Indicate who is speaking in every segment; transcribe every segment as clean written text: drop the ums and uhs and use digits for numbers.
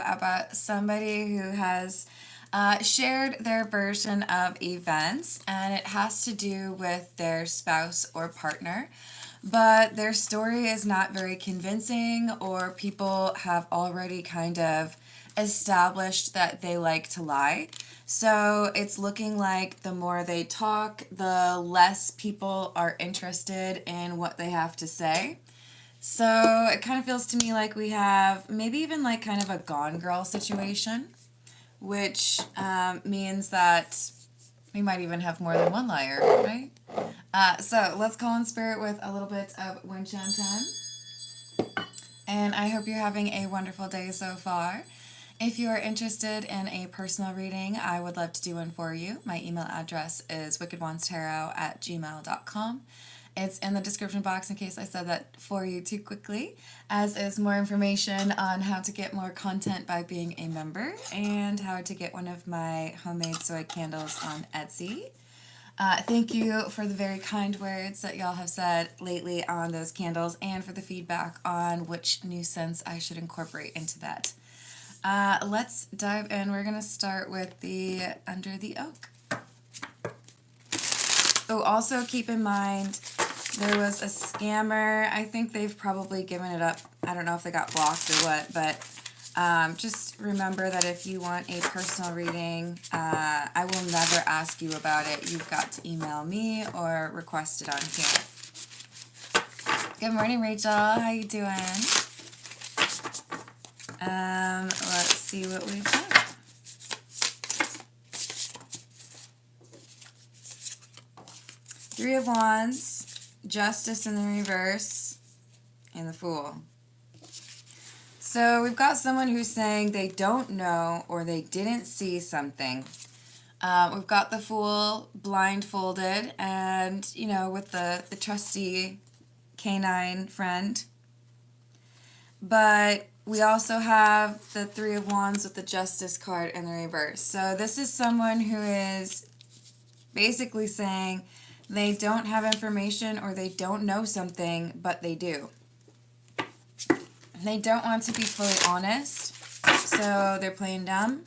Speaker 1: about somebody who has shared their version of events, and it has to do with their spouse or partner. But their story is not very convincing, or people have already kind of established that they like to lie. So it's looking like the more they talk, the less people are interested in what they have to say. So it kind of feels to me like we have maybe even like kind of a Gone Girl situation, which means that we might even have more than one liar, right? So let's call in spirit with a little bit of Wind Chime Time. And I hope you're having a wonderful day so far. If you are interested in a personal reading, I would love to do one for you. My email address is wickedwandstarot@gmail.com. It's in the description box in case I said that for you too quickly, as is more information on how to get more content by being a member and how to get one of my homemade soy candles on Etsy. Thank you for the very kind words that y'all have said lately on those candles and for the feedback on which new scents I should incorporate into that. Let's dive in. We're going to start with the Under the Oak. Oh, also keep in mind, there was a scammer. I think they've probably given it up. I don't know if they got blocked or what, but just remember that if you want a personal reading, I will never ask you about it. You've got to email me or request it on here. Good morning, Rachel. How you doing? Let's see what we've got. Three of Wands, Justice in the reverse, and the Fool. So we've got someone who's saying they don't know or they didn't see something. We've got the Fool blindfolded and, you know, with the trusty canine friend. But we also have the Three of Wands with the Justice card in the reverse. So this is someone who is basically saying they don't have information or they don't know something, but they do. They don't want to be fully honest, so they're playing dumb,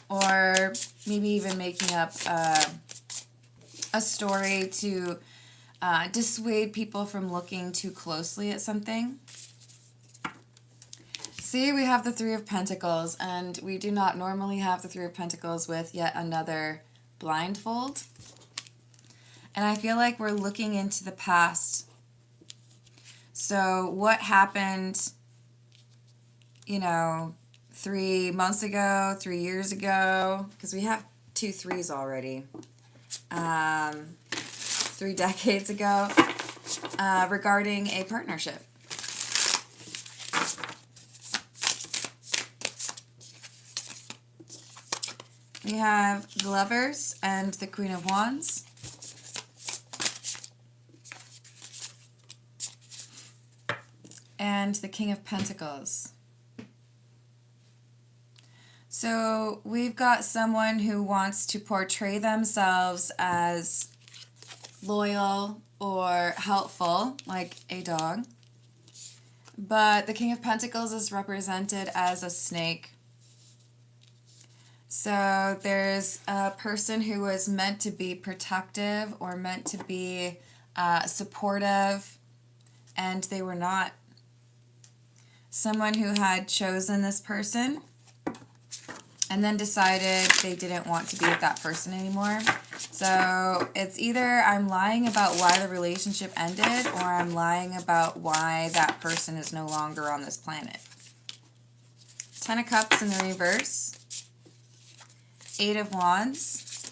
Speaker 1: or maybe even making up a story to dissuade people from looking too closely at something. See, we have the Three of Pentacles, and we do not normally have the Three of Pentacles with yet another blindfold. And I feel like we're looking into the past. So what happened, you know, 3 months ago, 3 years ago, because we have 2 threes already, 3 decades ago, regarding a partnership. We have the Lovers and the Queen of Wands. And the King of Pentacles. So we've got someone who wants to portray themselves as loyal or helpful, like a dog. But the King of Pentacles is represented as a snake. So there's a person who was meant to be protective or meant to be supportive, and they were not. Someone who had chosen this person and then decided they didn't want to be with that person anymore. So it's either I'm lying about why the relationship ended, or I'm lying about why that person is no longer on this planet. 10 of Cups in the reverse. 8 of Wands.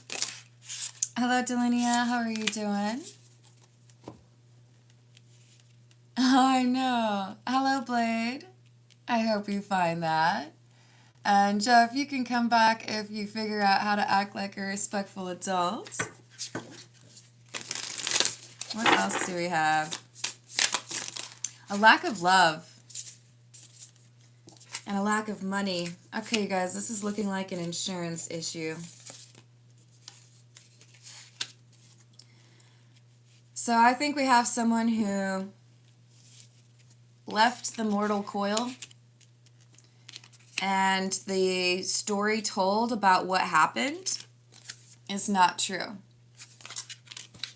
Speaker 1: Hello, Delinia. How are you doing? Oh, I know. Hello, Blade. I hope you find that. And Jeff, you can come back if you figure out how to act like a respectful adult. What else do we have? A lack of love. And a lack of money. Okay, you guys, this is looking like an insurance issue. So I think we have someone who left the mortal coil and the story told about what happened is not true.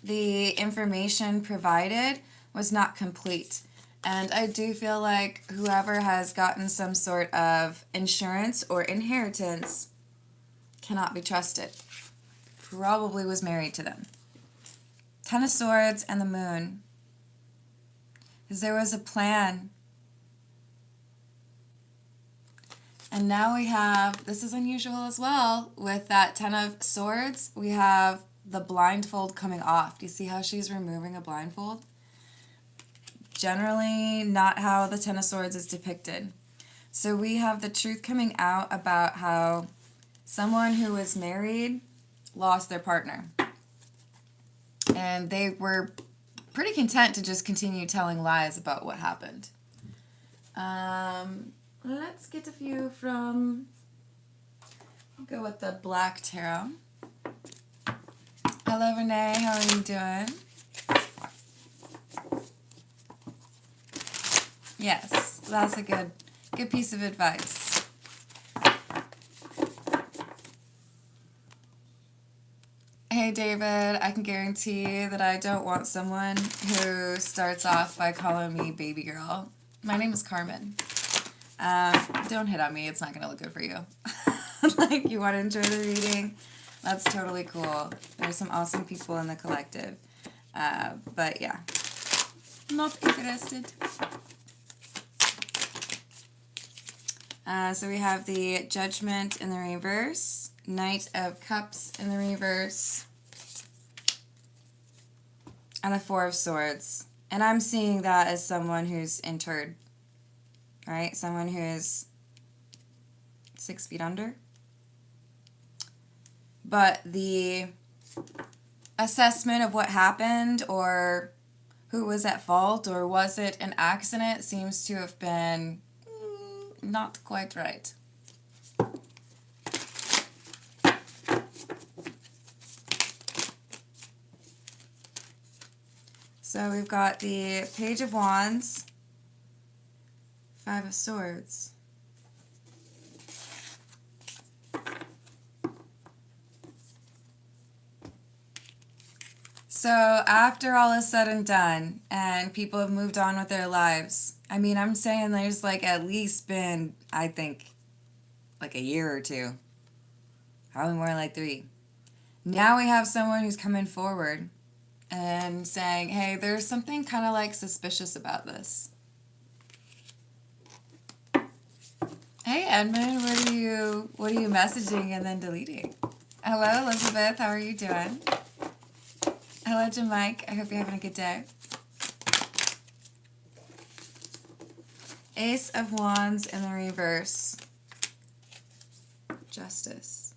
Speaker 1: The information provided was not complete. And I do feel like whoever has gotten some sort of insurance or inheritance cannot be trusted. Probably was married to them. Ten of Swords and the Moon. Because there was a plan. And now we have, this is unusual as well, with that Ten of Swords, we have the blindfold coming off. Do you see how she's removing a blindfold? Generally not how the Ten of Swords is depicted. So we have the truth coming out about how someone who was married lost their partner. And they were pretty content to just continue telling lies about what happened. Let's get a few from, I'll go with the Black Tarot. Hello Renee, how are you doing? Yes, that's a good piece of advice. Hey David, I can guarantee that I don't want someone who starts off by calling me baby girl. My name is Carmen. Don't hit on me, it's not going to look good for you. Like, you want to enjoy the reading? That's totally cool. There's some awesome people in the collective. But yeah, not interested. So we have the Judgment in the reverse, Knight of Cups in the reverse, and the Four of Swords. And I'm seeing that as someone who's interred, right? Someone who's 6 feet under. But the assessment of what happened or who was at fault or was it an accident seems to have been not quite right. So we've got the Page of Wands, Five of Swords. So after all is said and done and people have moved on with their lives, I mean, I'm saying there's like at least been, I think, like a year or two. Probably more like 3. Now we have someone who's coming forward and saying, hey, there's something kind of like suspicious about this. Hey Edmund, what are you messaging and then deleting? Hello Elizabeth, how are you doing? Hello to Mike, I hope you're having a good day. Ace of Wands in the reverse. Justice.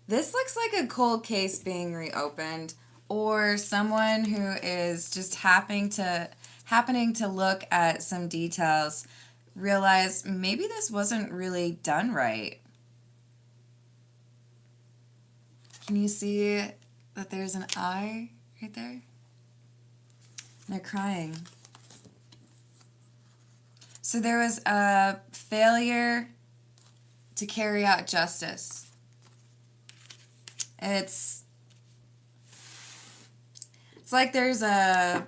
Speaker 1: This looks like a cold case being reopened, or someone who is just happening to look at some details, realize maybe this wasn't really done right. Can you see that there's an eye right there? And they're crying. So there was a failure to carry out justice. It's like there's a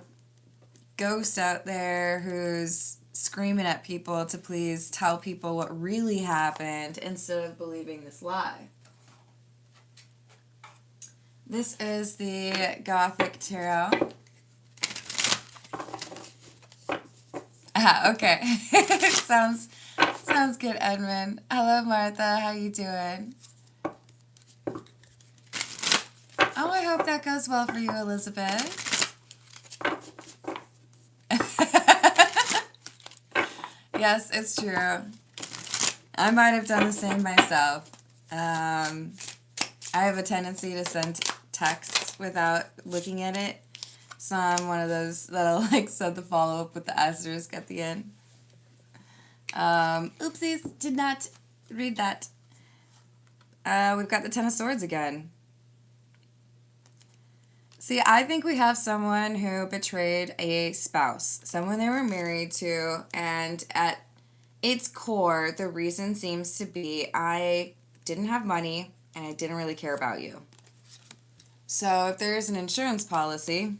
Speaker 1: ghost out there who's screaming at people to please tell people what really happened instead of believing this lie. This is the Gothic Tarot. Ah, okay. Sounds good, Edmund. Hello, Martha. How you doing? Oh, I hope that goes well for you, Elizabeth. Yes, it's true. I might have done the same myself. I have a tendency to send texts without looking at it. So I'm one of those that'll like send the follow-up with the asterisk at the end. Oopsies, did not read that. We've got the Ten of Swords again. See, I think we have someone who betrayed a spouse, someone they were married to, and at its core, the reason seems to be I didn't have money and I didn't really care about you. So if there is an insurance policy,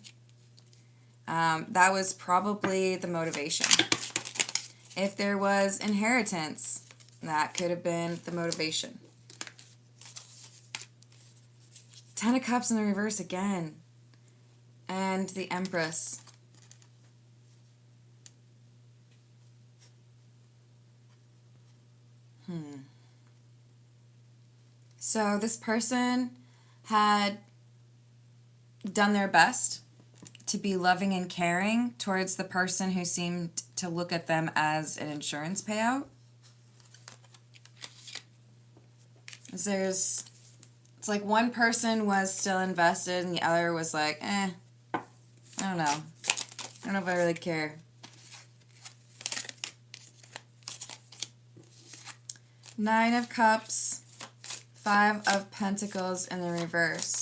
Speaker 1: that was probably the motivation. If there was inheritance, that could have been the motivation. Ten of Cups in the reverse again. And the Empress. So this person had done their best to be loving and caring towards the person who seemed to look at them as an insurance payout. It's like one person was still invested and the other was like, I don't know. I don't know if I really care. Nine of Cups, Five of Pentacles in the reverse.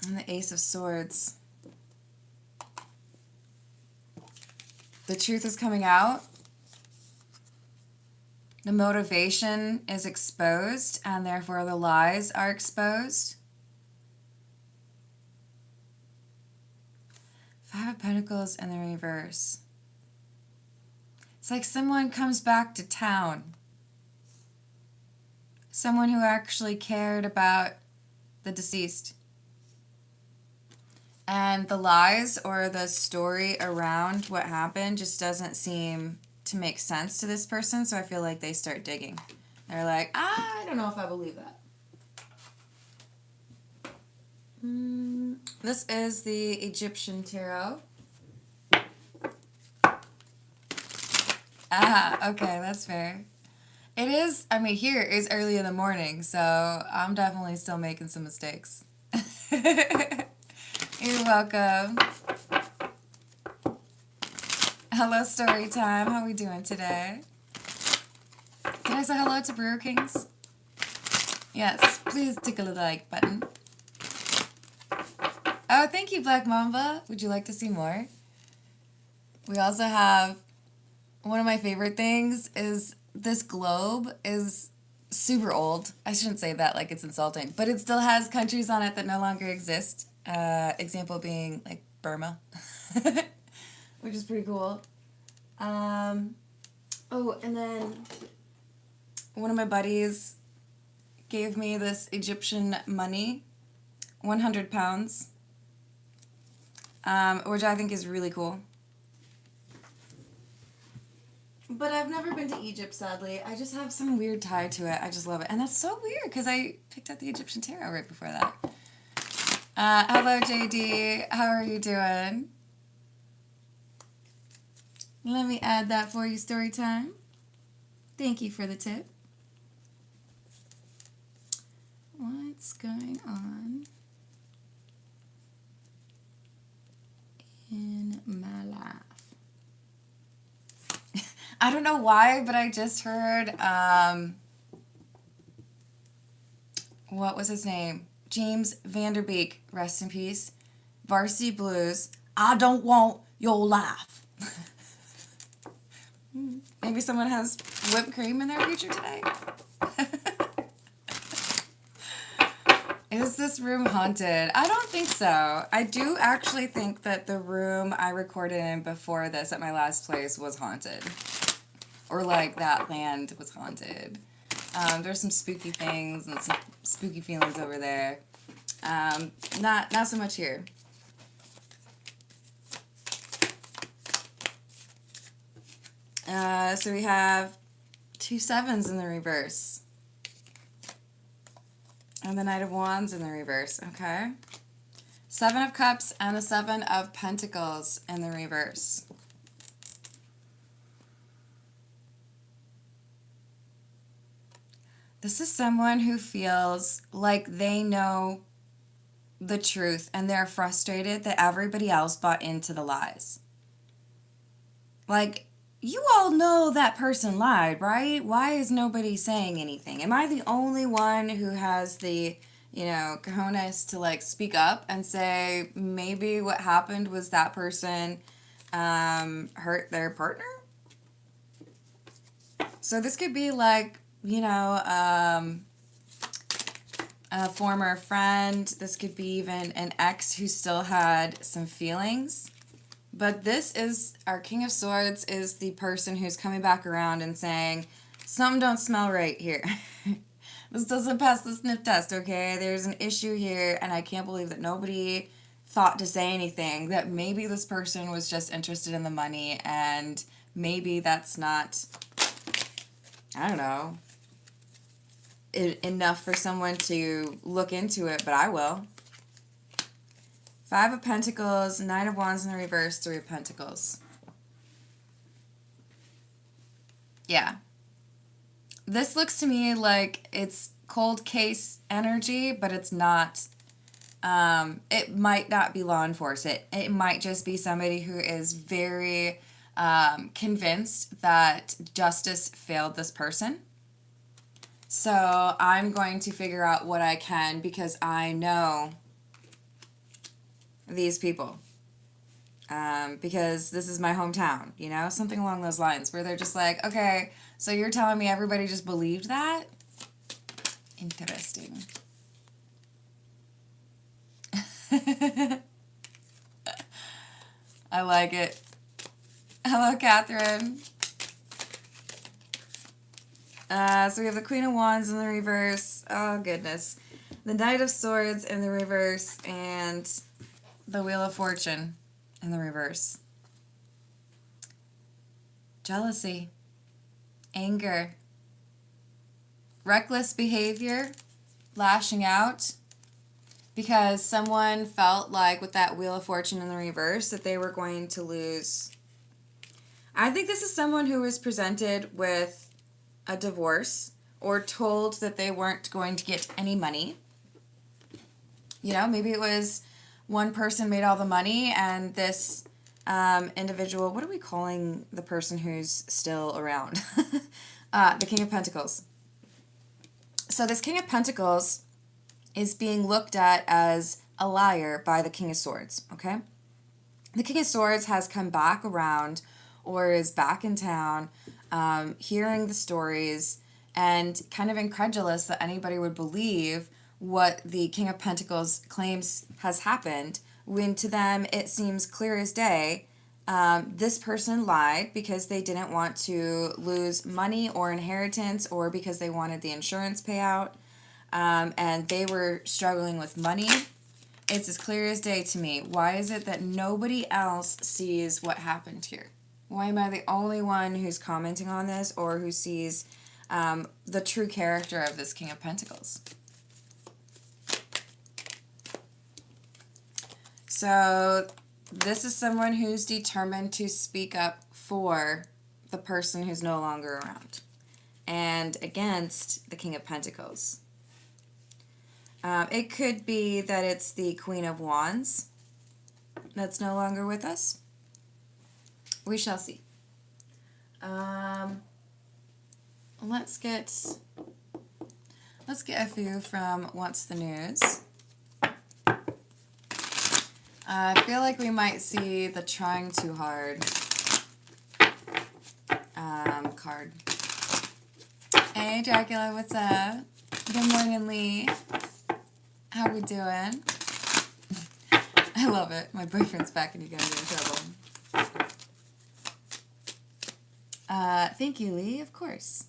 Speaker 1: And the Ace of Swords. The truth is coming out. The motivation is exposed, and therefore the lies are exposed. Five of Pentacles in the reverse. It's like someone comes back to town. Someone who actually cared about the deceased. And the lies or the story around what happened just doesn't seem to make sense to this person, so I feel like they start digging. They're like, I don't know if I believe that. This is the Egyptian tarot. Okay, that's fair. It is, I mean, here is early in the morning, so I'm definitely still making some mistakes. You're welcome. Hello, story time. How are we doing today? Can I say hello to Brewer Kings? Yes, please tickle the like button. Oh, thank you, Black Mamba. Would you like to see more? We also have, one of my favorite things is this globe is super old. I shouldn't say that like it's insulting, but it still has countries on it that no longer exist. Example being like Burma, which is pretty cool. Oh, and then one of my buddies gave me this Egyptian money, 100 pounds, which I think is really cool. But I've never been to Egypt, sadly. I just have some weird tie to it. I just love it. And that's so weird because I picked up the Egyptian tarot right before that. Hello, JD. How are you doing? Let me add that for you, story time. Thank you for the tip. What's going on in my life? I don't know why, but I just heard, what was his name? James Vanderbeek, rest in peace. Varsity Blues, I don't want your life. Maybe someone has whipped cream in their future today. Is this room haunted? I don't think so. I do actually think that the room I recorded in before this at my last place was haunted. Or like that land was haunted. There's some spooky things and some spooky feelings over there. Not so much here. So we have 2 sevens in the reverse. And the Knight of Wands in the reverse, okay? 7 of Cups and the 7 of Pentacles in the reverse. This is someone who feels like they know the truth and they're frustrated that everybody else bought into the lies. Like, you all know that person lied, right? Why is nobody saying anything? Am I the only one who has the cojones to like speak up and say maybe what happened was that person hurt their partner. So this could be like, a former friend. This could be even an ex who still had some feelings. But this is, our King of Swords is the person who's coming back around and saying, something don't smell right here. This doesn't pass the sniff test, okay? There's an issue here, and I can't believe that nobody thought to say anything, that maybe this person was just interested in the money, and maybe that's not, I don't know, enough for someone to look into it, but I will. Five of Pentacles, Nine of Wands in the reverse, Three of Pentacles. Yeah. This looks to me like it's cold case energy, but it's not. It might not be law enforcement. It might just be somebody who is very convinced that justice failed this person. So I'm going to figure out what I can because I know these people. Because this is my hometown, something along those lines where they're just like, okay, so you're telling me everybody just believed that? Interesting. I like it. Hello, Catherine. So we have the Queen of Wands in the reverse. Oh, goodness. The Knight of Swords in the reverse. And the Wheel of Fortune in the reverse. Jealousy. Anger. Reckless behavior. Lashing out. Because someone felt like with that Wheel of Fortune in the reverse that they were going to lose. I think this is someone who was presented with a divorce or told that they weren't going to get any money. Maybe it was one person made all the money and this individual, what are we calling the person who's still around? The King of Pentacles. So this King of Pentacles is being looked at as a liar by the King of Swords, okay? The King of Swords has come back around or is back in town, hearing the stories and kind of incredulous that anybody would believe what the King of Pentacles claims has happened, when to them it seems clear as day. This person lied because they didn't want to lose money or inheritance or because they wanted the insurance payout, and they were struggling with money. It's as clear as day to me. Why is it that nobody else sees what happened here? Why am I the only one who's commenting on this or who sees the true character of this King of Pentacles? So this is someone who's determined to speak up for the person who's no longer around and against the King of Pentacles. It could be that it's the Queen of Wands that's no longer with us. We shall see. Let's get a few from What's the News. I feel like we might see the Trying Too Hard card. Hey, Dracula, what's up? Good morning, Lee. How we doing? I love it. My boyfriend's back and you guys are in trouble. Thank you, Lee, of course.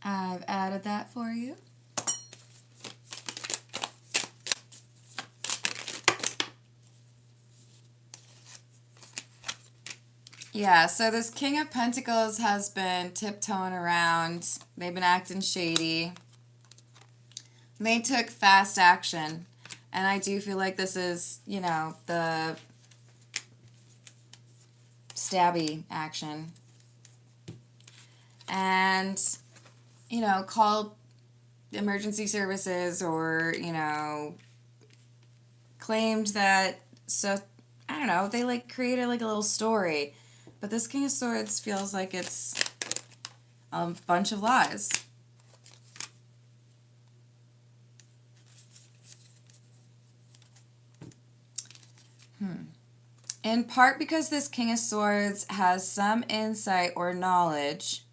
Speaker 1: I've added that for you. Yeah, so this King of Pentacles has been tiptoeing around. They've been acting shady. They took fast action. And I do feel like this is, the stabby action. And, called emergency services or, claimed that, so, I don't know, they, created, a little story. But this King of Swords feels like it's a bunch of lies. In part because this King of Swords has some insight or knowledge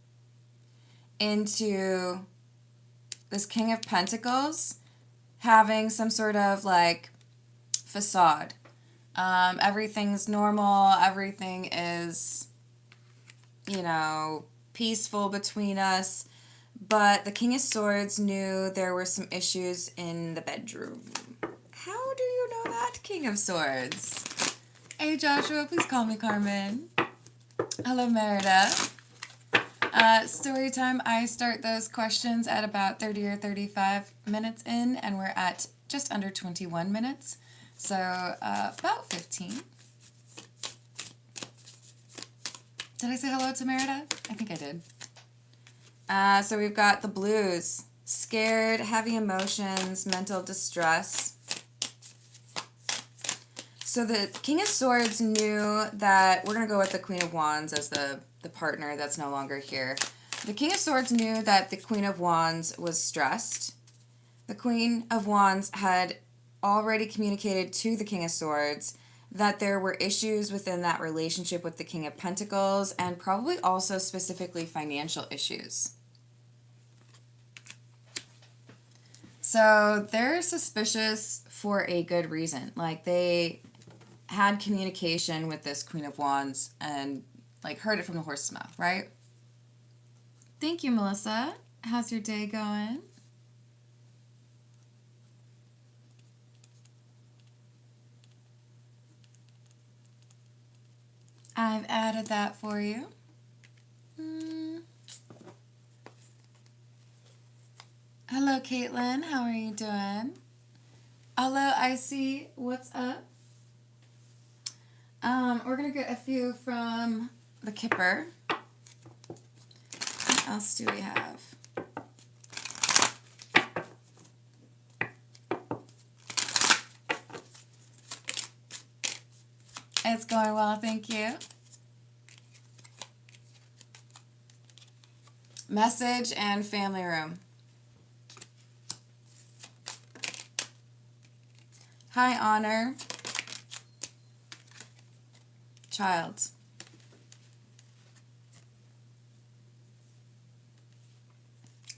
Speaker 1: into this King of Pentacles having some sort of like facade. Everything's normal, everything is, you know, peaceful between us, but the King of Swords knew there were some issues in the bedroom. How do you know that, King of Swords? Hey Joshua, please call me Carmen. Hello Merida. Story time, I start those questions at about 30 or 35 minutes in, and we're at just under 21 minutes. So about 15. Did I say hello to Merida? I think I did. So we've got the blues. Scared, heavy emotions, mental distress. So the King of Swords knew that, we're going to go with the Queen of Wands as the partner that's no longer here. The King of Swords knew that the Queen of Wands was stressed. The Queen of Wands had already communicated to the King of Swords that there were issues within that relationship with the King of Pentacles, and probably also specifically financial issues. So they're suspicious for a good reason. Like, they had communication with this Queen of Wands and like heard it from the horse's mouth, right? Thank you, Melissa. How's your day going? I've added that for you. Hello, Caitlin. How are you doing? Hello, Icy. What's up? We're going to get a few from the Kipper. What else do we have? It's going well, thank you. Message and family room. Hi, Honor. Child.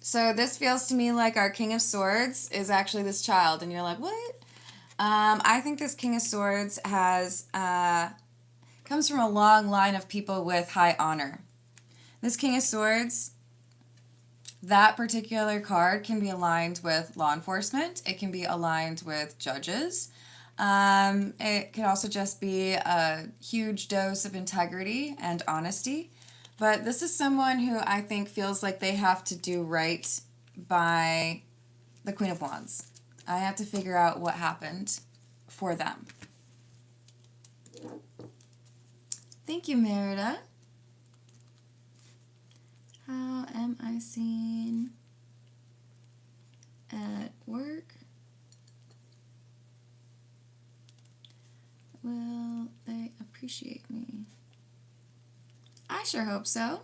Speaker 1: So this feels to me like our King of Swords is actually this child, and you're like, what? I think this King of Swords has comes from a long line of people with high honor. This King of Swords, that particular card can be aligned with law enforcement. It can be aligned with judges. It can also just be a huge dose of integrity and honesty. But this is someone who I think feels like they have to do right by the Queen of Wands. I have to figure out what happened for them. Thank you, Merida. How am I seen at work? Will they appreciate me? I sure hope so.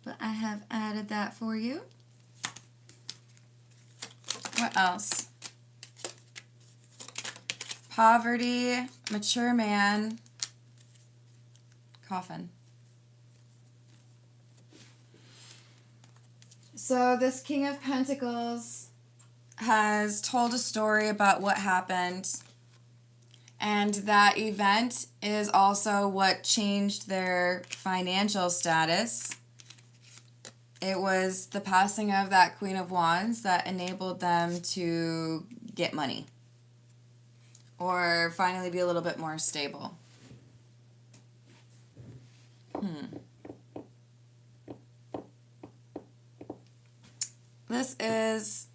Speaker 1: But I have added that for you. What else? Poverty, mature man, coffin. So this King of Pentacles has told a story about what happened, and that event is also what changed their financial status. It was the passing of that Queen of Wands that enabled them to get money or finally be a little bit more stable. This is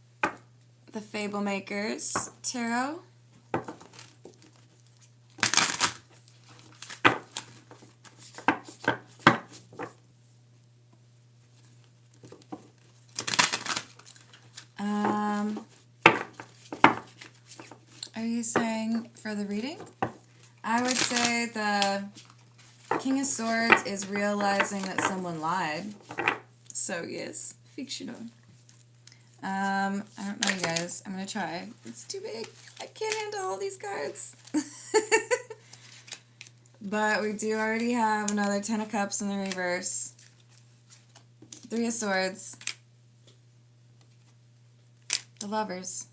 Speaker 1: the Fable Makers Tarot. Are you saying for the reading? I would say the King of Swords is realizing that someone lied. So yes, fictional. I don't know, you guys. I'm gonna try. It's too big. I can't handle all these cards. But we do already have another Ten of Cups in the reverse. Three of Swords. The Lovers.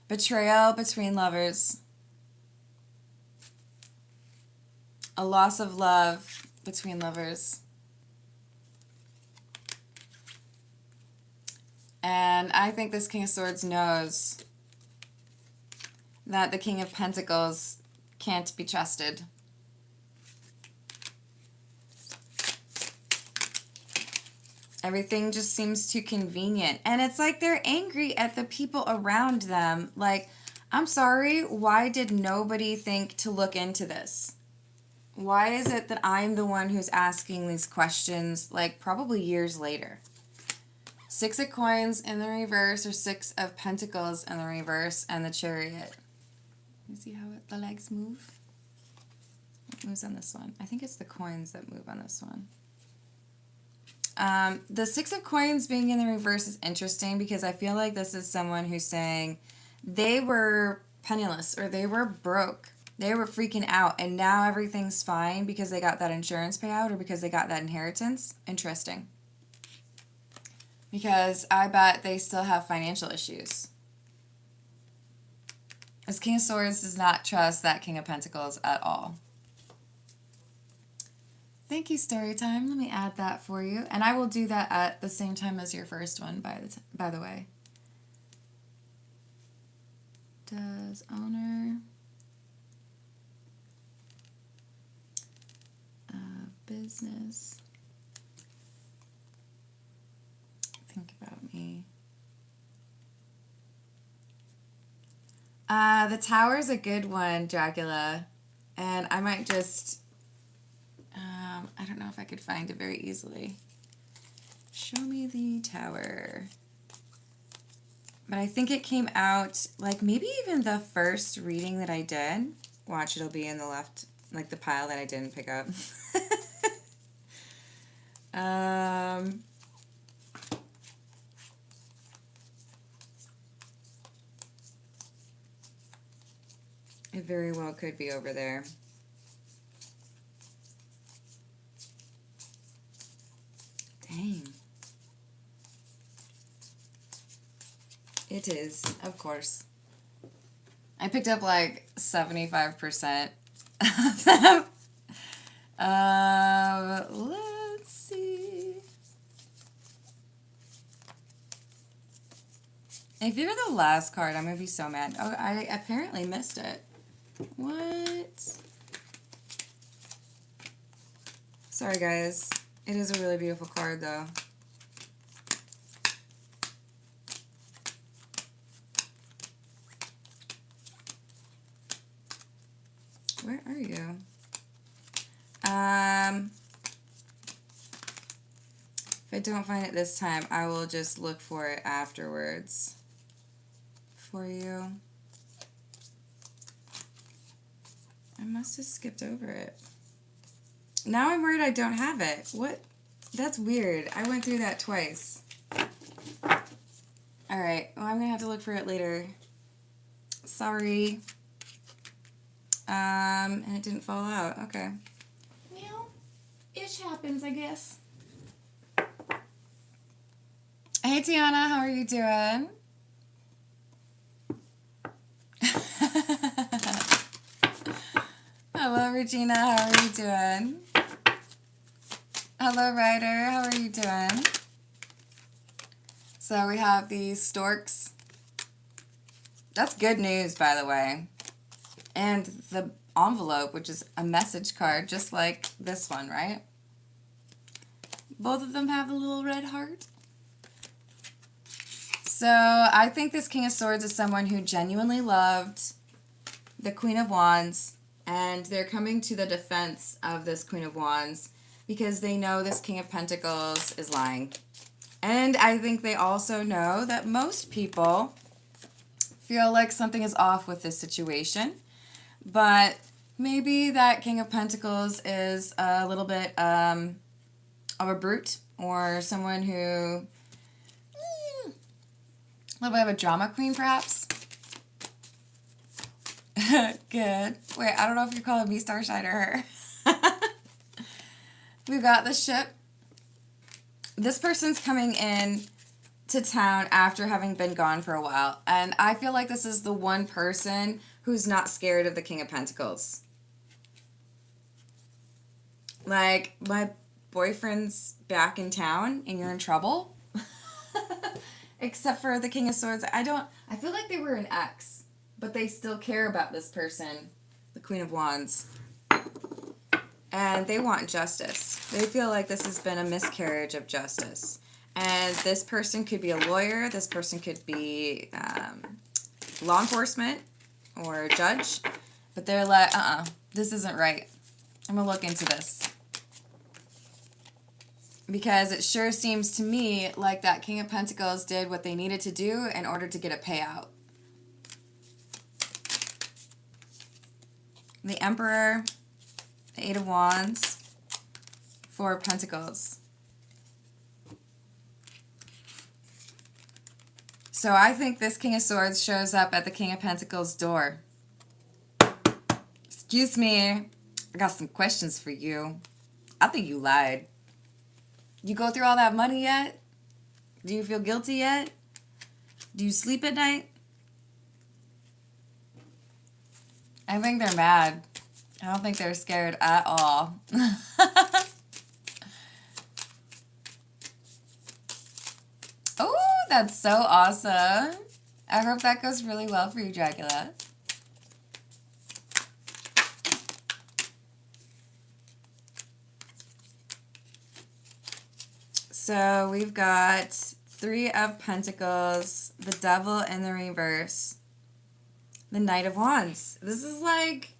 Speaker 1: Betrayal between lovers. A loss of love between lovers. And I think this King of Swords knows that the King of Pentacles can't be trusted. Everything just seems too convenient. And it's like they're angry at the people around them. Like, I'm sorry, why did nobody think to look into this? Why is it that I'm the one who's asking these questions, like, probably years later? Six of Coins in the reverse, or Six of Pentacles in the reverse, and the Chariot. You see how the legs move? It moves on this one. I think it's the coins that move on this one. The Six of Coins being in the reverse is interesting because I feel like this is someone who's saying they were penniless or they were broke. They were freaking out and now everything's fine because they got that insurance payout or because they got that inheritance. Interesting. Because I bet they still have financial issues. This King of Swords does not trust that King of Pentacles at all. Thank you, Storytime. Let me add that for you. And I will do that at the same time as your first one, by the way. Does owner business think about me? The Tower's a good one, Dracula. And I might just... I don't know if I could find it very easily. Show me the Tower. But I think it came out, like, maybe even the first reading that I did. Watch, it'll be in the left, like the pile that I didn't pick up. It very well could be over there. Dang. It is, of course. I picked up like 75% of them. Let's see. If you're the last card, I'm going to be so mad. Oh, I apparently missed it. What? Sorry, guys. It is a really beautiful card, though. Where are you? If I don't find it this time, I will just look for it afterwards for you. I must have skipped over it. Now I'm worried I don't have it. What? That's weird. I went through that twice. Alright, well, I'm going to have to look for it later. Sorry. And it didn't fall out. Okay. Well, ish happens, I guess. Hey, Tiana, how are you doing? Hello, Regina, how are you doing? Hello, Ryder, how are you doing? So we have these storks. That's good news, by the way. And the envelope, which is a message card, just like this one, right? Both of them have a little red heart. So I think this King of Swords is someone who genuinely loved the Queen of Wands, and they're coming to the defense of this Queen of Wands because they know this King of Pentacles is lying. And I think they also know that most people feel like something is off with this situation. But maybe that King of Pentacles is a little bit of a brute or someone who, a little bit of a drama queen perhaps. Good. Wait, I don't know if you're calling me Starshine or her. We've got the ship. This person's coming in to town after having been gone for a while. And I feel like this is the one person who's not scared of the King of Pentacles. Like, my boyfriend's back in town and you're in trouble. Except for the King of Swords. I feel like they were an ex, but they still care about this person, the Queen of Wands. And they want justice. They feel like this has been a miscarriage of justice. And this person could be a lawyer. This person could be law enforcement or a judge. But they're like, this isn't right. I'm going to look into this. Because it sure seems to me like that King of Pentacles did what they needed to do in order to get a payout. The Emperor, the Eight of Wands, Four of Pentacles. So I think this King of Swords shows up at the King of Pentacles' door. Excuse me, I got some questions for you. I think you lied. You go through all that money yet? Do you feel guilty yet? Do you sleep at night? I think they're mad. I don't think they're scared at all. Oh, that's so awesome. I hope that goes really well for you, Dracula. So we've got Three of Pentacles, the Devil in the reverse, the Knight of Wands. This is like,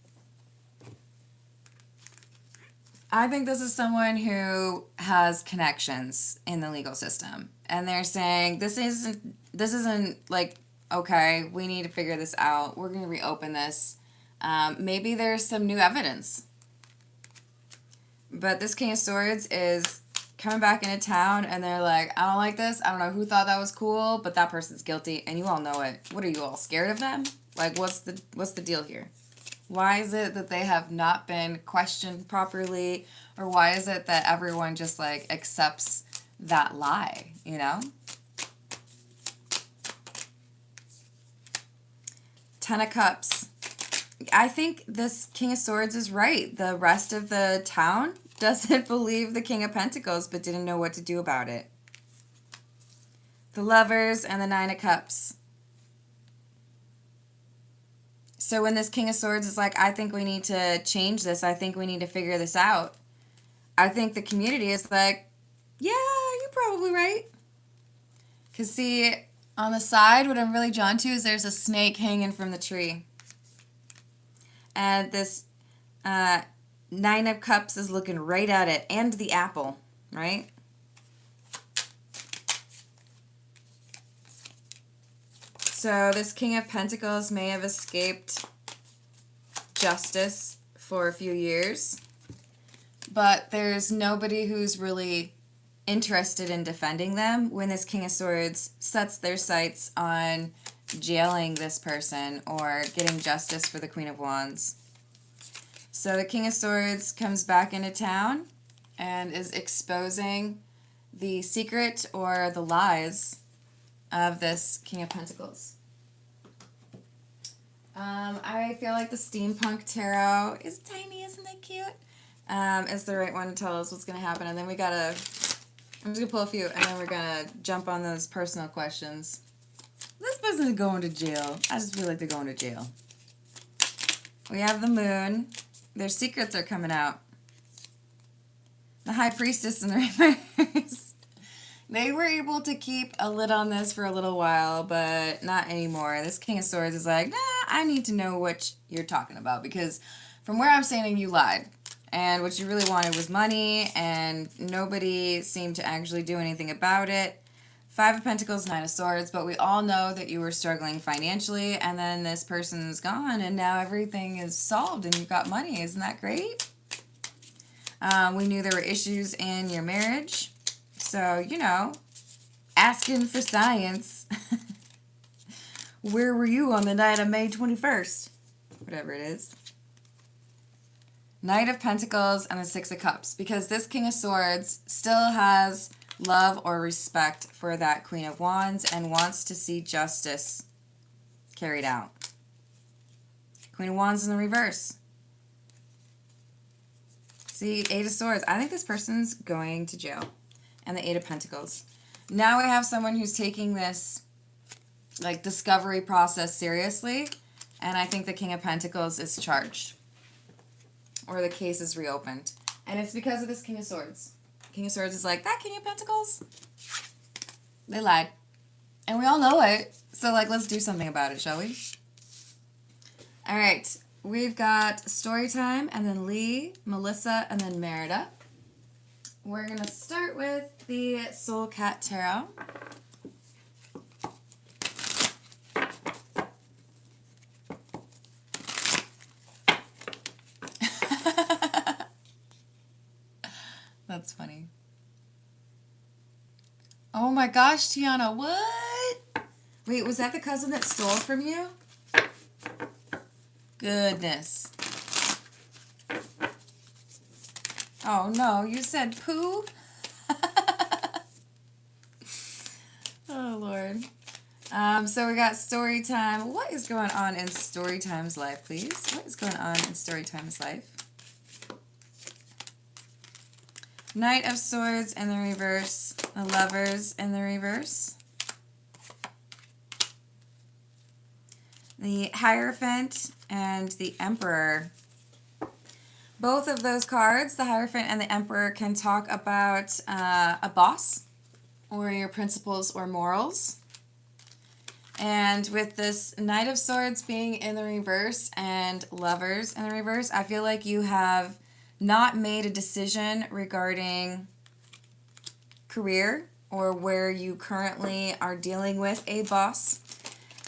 Speaker 1: I think this is someone who has connections in the legal system. And they're saying, this isn't like, okay, we need to figure this out. We're going to reopen this. Maybe there's some new evidence. But this King of Swords is coming back into town and they're like, I don't like this. I don't know who thought that was cool, but that person's guilty and you all know it. What are you all scared of them? Like, what's the deal here? Why is it that they have not been questioned properly? Or why is it that everyone just like accepts that lie, you know? Ten of Cups. I think this King of Swords is right. The rest of the town doesn't believe the King of Pentacles, but didn't know what to do about it. The Lovers and the Nine of Cups. So when this King of Swords is like, I think we need to change this. I think we need to figure this out. I think the community is like, yeah, you're probably right. Because see, on the side, what I'm really drawn to is there's a snake hanging from the tree. And this Nine of Cups is looking right at it. And the apple, right? So this King of Pentacles may have escaped justice for a few years. But there's nobody who's really interested in defending them when this King of Swords sets their sights on jailing this person or getting justice for the Queen of Wands. So the King of Swords comes back into town and is exposing the secret or the lies of this King of Pentacles. I feel like the Steampunk Tarot is tiny, isn't that cute? Is the right one to tell us what's going to happen. And then I'm just going to pull a few, and then we're going to jump on those personal questions. This person is going to jail. I just feel like they're going to jail. We have the Moon. Their secrets are coming out. The High Priestess in the reverse. They were able to keep a lid on this for a little while, but not anymore. This King of Swords is like, nah, I need to know what you're talking about, because from where I'm standing, you lied. And what you really wanted was money, and nobody seemed to actually do anything about it. Five of Pentacles, Nine of Swords, but we all know that you were struggling financially, and then this person's gone, and now everything is solved, and you've got money. Isn't that great? We knew there were issues in your marriage. So, you know, asking for science. Where were you on the night of May 21st? whatever it is. Knight of Pentacles and the Six of Cups, because this King of Swords still has love or respect for that Queen of Wands and wants to see justice carried out. Queen of Wands in the reverse. See, Eight of Swords. I think this person's going to jail. And the Eight of Pentacles. Now we have someone who's taking this like discovery process seriously, and I think the King of Pentacles is charged, or the case is reopened, and it's because of this King of Swords. King of Swords is like, that King of Pentacles, they lied, and we all know it, so like, let's do something about it, shall we? All right, we've got story time, and then Lee, Melissa, and then Merida. We're gonna start with the Soul Cat Tarot. That's funny. Oh my gosh, Tiana, what? Wait, was that the cousin that stole from you? Goodness. Oh no, you said poo? Oh Lord. So we got story time. What is going on in story time's life, please? What is going on in story time's life? Knight of Swords in the reverse, the Lovers in the reverse, the Hierophant and the Emperor. Both of those cards, the Hierophant and the Emperor, can talk about a boss or your principles or morals. And with this Knight of Swords being in the reverse and Lovers in the reverse, I feel like you have not made a decision regarding career or where you currently are dealing with a boss.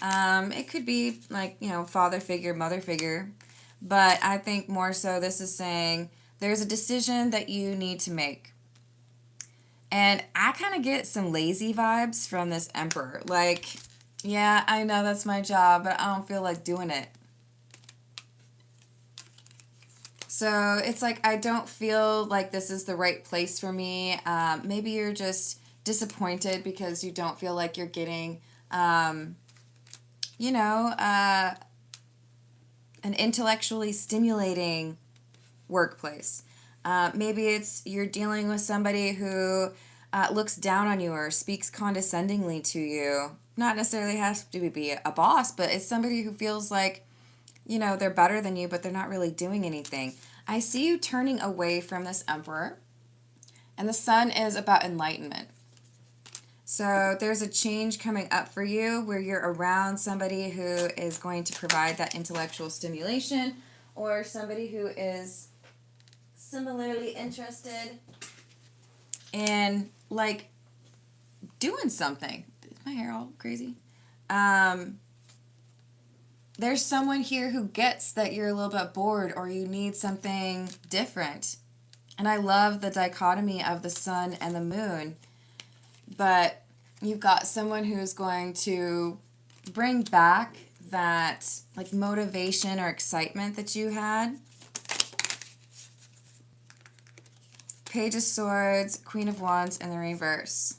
Speaker 1: It could be like, you know, father figure, mother figure, but I think more so this is saying there's a decision that you need to make. And I kind of get some lazy vibes from this Emperor. Like, yeah, I know that's my job, but I don't feel like doing it. So it's like, I don't feel like this is the right place for me. Maybe you're just disappointed because you don't feel like you're getting, you know, an intellectually stimulating workplace. Maybe it's you're dealing with somebody who looks down on you or speaks condescendingly to you. Not necessarily has to be a boss, but it's somebody who feels like, you know, they're better than you, but they're not really doing anything. I see you turning away from this Emperor, and the Sun is about enlightenment. So there's a change coming up for you where you're around somebody who is going to provide that intellectual stimulation, or somebody who is similarly interested in, like, doing something. Is my hair all crazy? There's someone here who gets that you're a little bit bored or you need something different. And I love the dichotomy of the sun and the moon. But you've got someone who's going to bring back that like motivation or excitement that you had. Page of Swords, Queen of Wands in the reverse.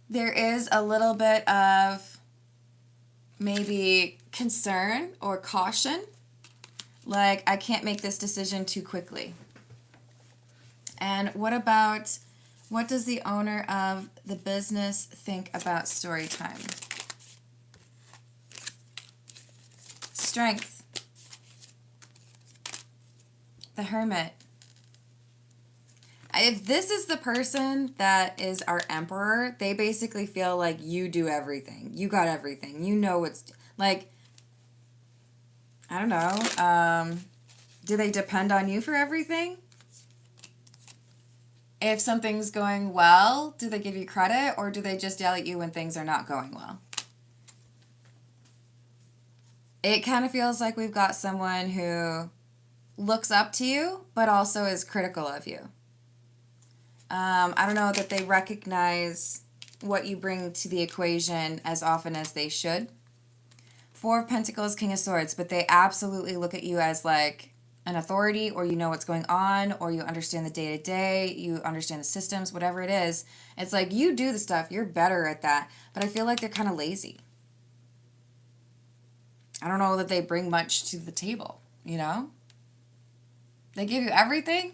Speaker 1: There is a little bit of maybe concern or caution, like I can't make this decision too quickly. And what does the owner of the business think about story time? Strength. The Hermit. If this is the person that is our Emperor, they basically feel like you do everything. You got everything. You know what's, like, I don't know. Do they depend on you for everything? If something's going well, do they give you credit, or do they just yell at you when things are not going well? It kind of feels like we've got someone who looks up to you, but also is critical of you. I don't know that they recognize what you bring to the equation as often as they should. Four of Pentacles, King of Swords, but they absolutely look at you as like an authority, or you know what's going on, or you understand the day-to-day, you understand the systems, whatever it is. It's like you do the stuff, you're better at that, but I feel like they're kind of lazy. I don't know that they bring much to the table, you know? They give you everything.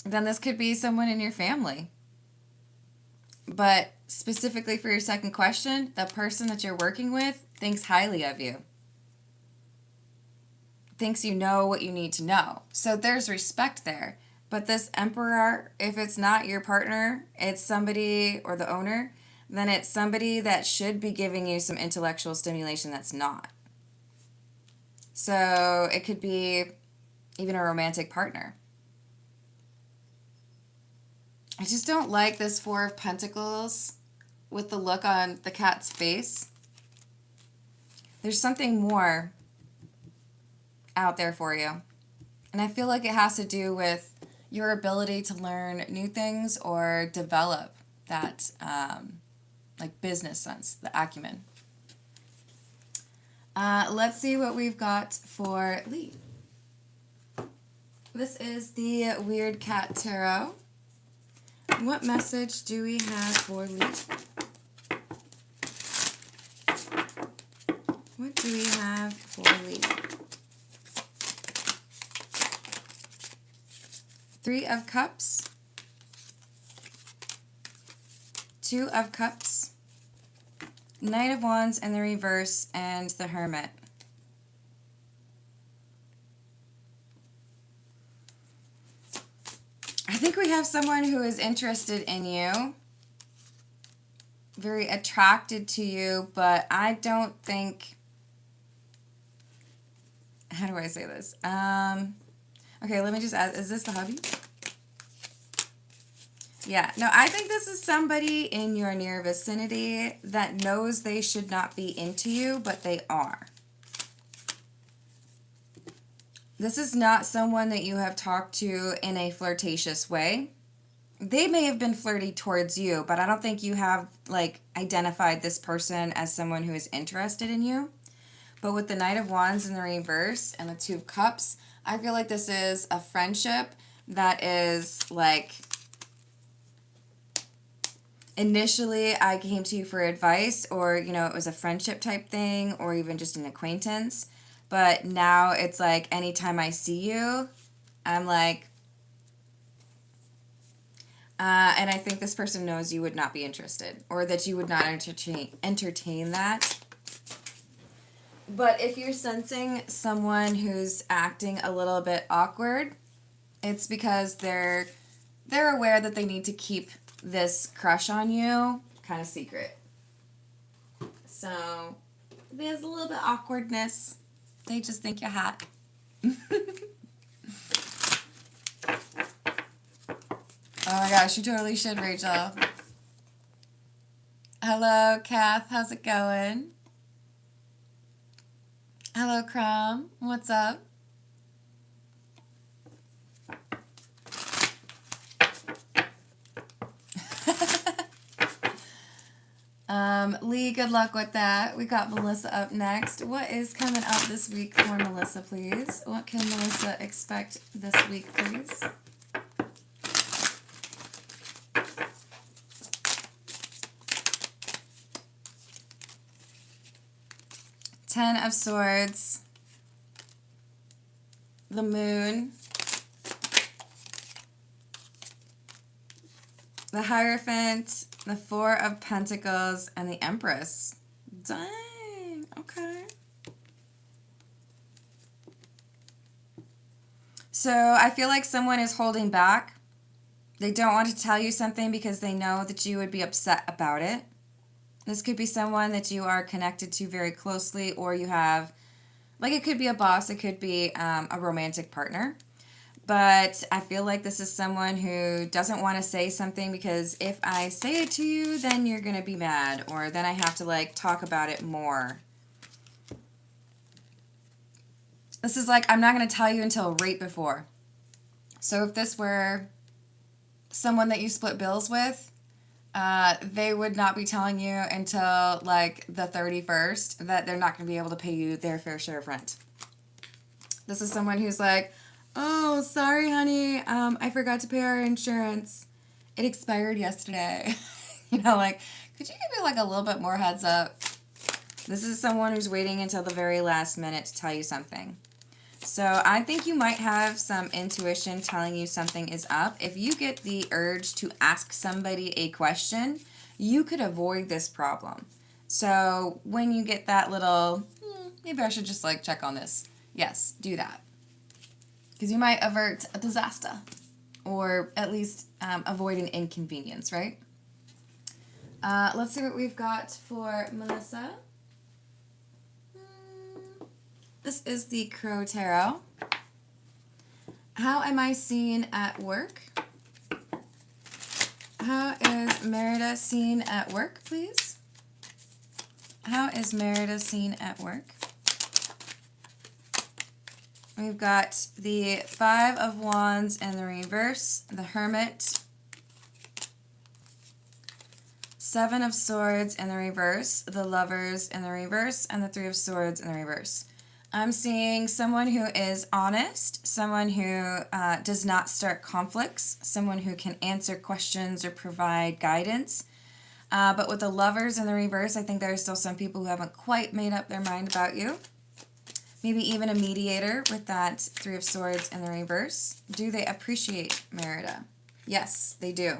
Speaker 1: Then this could be someone in your family. But specifically for your second question, the person that you're working with thinks highly of you. Thinks you know what you need to know. So there's respect there. But this Emperor, if it's not your partner, it's somebody, or the owner, then it's somebody that should be giving you some intellectual stimulation that's not. So it could be even a romantic partner. I just don't like this Four of Pentacles with the look on the cat's face. There's something more out there for you. And I feel like it has to do with your ability to learn new things or develop that like business sense, the acumen. Let's see what we've got for Lee. This is the Weird Cat Tarot. What message do we have for Lee? What do we have for Lee? Three of Cups, Two of Cups, Knight of Wands in the reverse, and the Hermit. I think we have someone who is interested in you, very attracted to you, but I don't think, how do I say this? Okay, let me just ask, is this the hubby? Yeah, no, I think this is somebody in your near vicinity that knows they should not be into you, but they are. This is not someone that you have talked to in a flirtatious way. They may have been flirty towards you, but I don't think you have, like, identified this person as someone who is interested in you. But with the Knight of Wands in the reverse and the Two of Cups, I feel like this is a friendship that is, like, initially I came to you for advice, or, you know, it was a friendship type thing, or even just an acquaintance. But now it's like anytime I see you, I'm like, and I think this person knows you would not be interested, or that you would not entertain that. But if you're sensing someone who's acting a little bit awkward, it's because they're aware that they need to keep this crush on you kind of secret. So there's a little bit of awkwardness. They just think you're hot. Oh my gosh, you totally should, Rachel. Hello, Kath. How's it going? Hello, Crom. What's up? Lee, good luck with that. We got Melissa up next. What is coming up this week for Melissa, please? What can Melissa expect this week, please? Ten of Swords, the Moon, the Hierophant, the Four of Pentacles, and the Empress. Dang, okay. So I feel like someone is holding back. They don't want to tell you something because they know that you would be upset about it. This could be someone that you are connected to very closely, or you have, like, it could be a boss, it could be a romantic partner. But I feel like this is someone who doesn't want to say something because if I say it to you, then you're going to be mad, or then I have to, like, talk about it more. This is like, I'm not going to tell you until right before. So if this were someone that you split bills with, They would not be telling you until like the 31st that they're not going to be able to pay you their fair share of rent. This is someone who's like, oh, sorry, honey, I forgot to pay our insurance. It expired yesterday. Like, could you give me like a little bit more heads up? This is someone who's waiting until the very last minute to tell you something. So I think you might have some intuition telling you something is up. If you get the urge to ask somebody a question, you could avoid this problem. So when you get that little, maybe I should just like check on this. Yes, do that. Because you might avert a disaster or at least avoid an inconvenience, right? Let's see what we've got for Melissa. This is the Crow Tarot. How am I seen at work? How is Merida seen at work, please? How is Merida seen at work? We've got the Five of Wands in the reverse, the Hermit, Seven of Swords in the reverse, the Lovers in the reverse, and the Three of Swords in the reverse. I'm seeing someone who is honest, someone who does not start conflicts, someone who can answer questions or provide guidance. But with the Lovers in the reverse, I think there are still some people who haven't quite made up their mind about you. Maybe even a mediator with that Three of Swords in the reverse. Do they appreciate Merida? Yes, they do.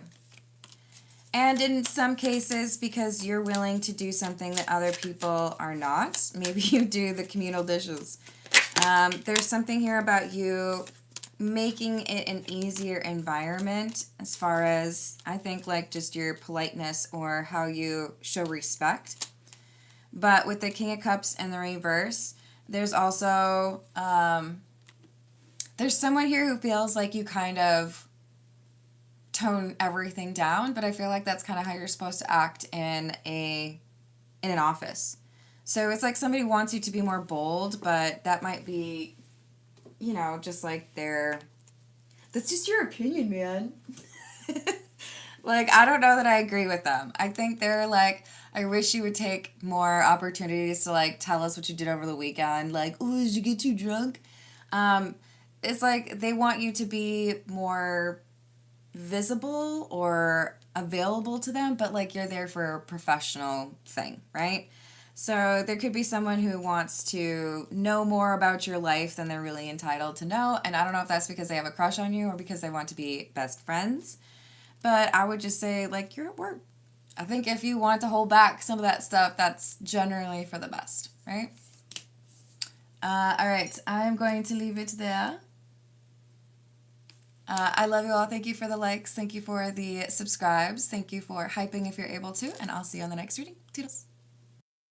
Speaker 1: And in some cases, because you're willing to do something that other people are not, maybe you do the communal dishes. There's something here about you making it an easier environment as far as, I think, like just your politeness or how you show respect. But with the King of Cups in the reverse, there's also, there's someone here who feels like you kind of tone everything down, but I feel like that's kind of how you're supposed to act in an office. So it's like somebody wants you to be more bold, but that might be, just like that's just your opinion, man. Like, I don't know that I agree with them. I think they're like, I wish you would take more opportunities to like tell us what you did over the weekend. Like, oh, did you get too drunk? It's like they want you to be more visible or available to them, but like you're there for a professional thing, right? So there could be someone who wants to know more about your life than they're really entitled to know, and I don't know if that's because they have a crush on you or because they want to be best friends, but I would just say, like, you're at work. I think if you want to hold back some of that stuff, that's generally for the best, right? All right, I'm going to leave it there. I love you all. Thank you for the likes. Thank you for the subscribes. Thank you for hyping if you're able to. And I'll see you on the next reading. Toodles.